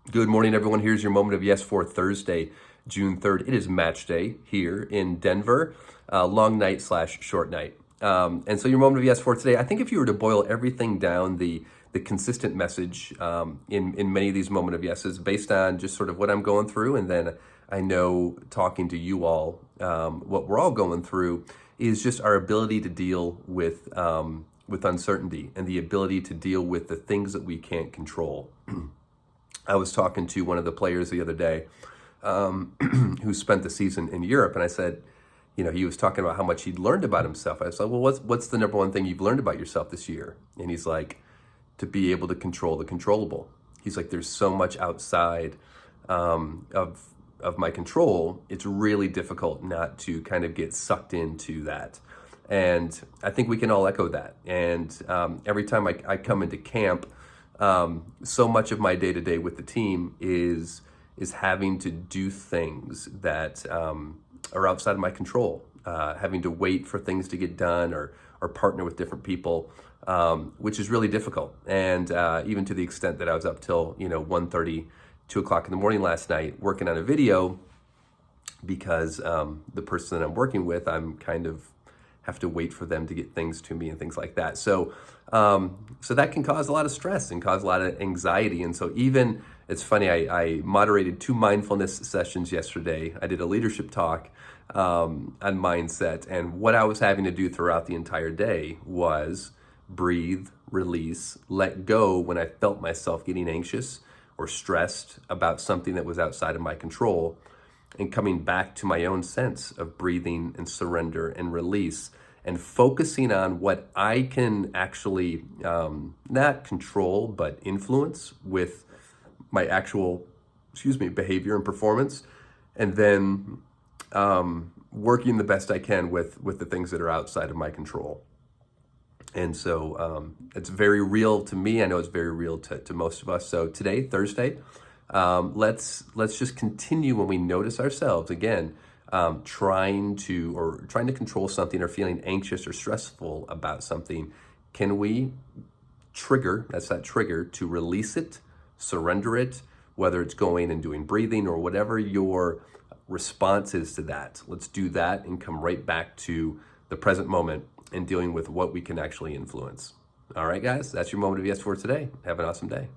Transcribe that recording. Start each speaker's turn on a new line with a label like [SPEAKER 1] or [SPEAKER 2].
[SPEAKER 1] Good morning, everyone. Here's your moment of yes for Thursday, June 3rd. It is match day here in Denver, long night slash short night. And so your moment of yes for today, I think if you were to boil everything down, the consistent message in many of these moment of yeses based on just sort of what I'm going through. And then I know talking to you all, what we're all going through is just our ability to deal with uncertainty and the ability to deal with the things that we can't control. I was talking to one of the players the other day who spent the season in Europe, and I said, he was talking about how much he'd learned about himself. I said, well, what's the number one thing you've learned about yourself this year? And he's like, to be able to control the controllable. He's like, there's so much outside of my control. It's really difficult not to kind of get sucked into that. And I think we can all echo that. And every time I come into camp, so much of my day to day with the team is having to do things that are outside of my control, having to wait for things to get done or partner with different people, which is really difficult. And even to the extent that I was up till 1:30, 2 o'clock in the morning last night working on a video because the person that I'm working with, I'm kind of have to wait for them to get things to me and things like that. So that can cause a lot of stress and cause a lot of anxiety. And so even, it's funny, I moderated 2 mindfulness sessions yesterday. I did a leadership talk on mindset. And what I was having to do throughout the entire day was breathe, release, let go when I felt myself getting anxious or stressed about something that was outside of my control, and coming back to my own sense of breathing and surrender and release and focusing on what I can actually not control, but influence with my actual, behavior and performance. And then working the best I can with the things that are outside of my control. And so it's very real to me. I know it's very real to most of us. So today, Thursday, let's just continue when we notice ourselves again trying to control something or feeling anxious or stressful about something. Can we trigger? That's that trigger to release it, surrender it, whether it's going and doing breathing or whatever your response is to that. Let's do that and come right back to the present moment and dealing with what we can actually influence. All right, guys, that's your moment of yes for today. Have an awesome day.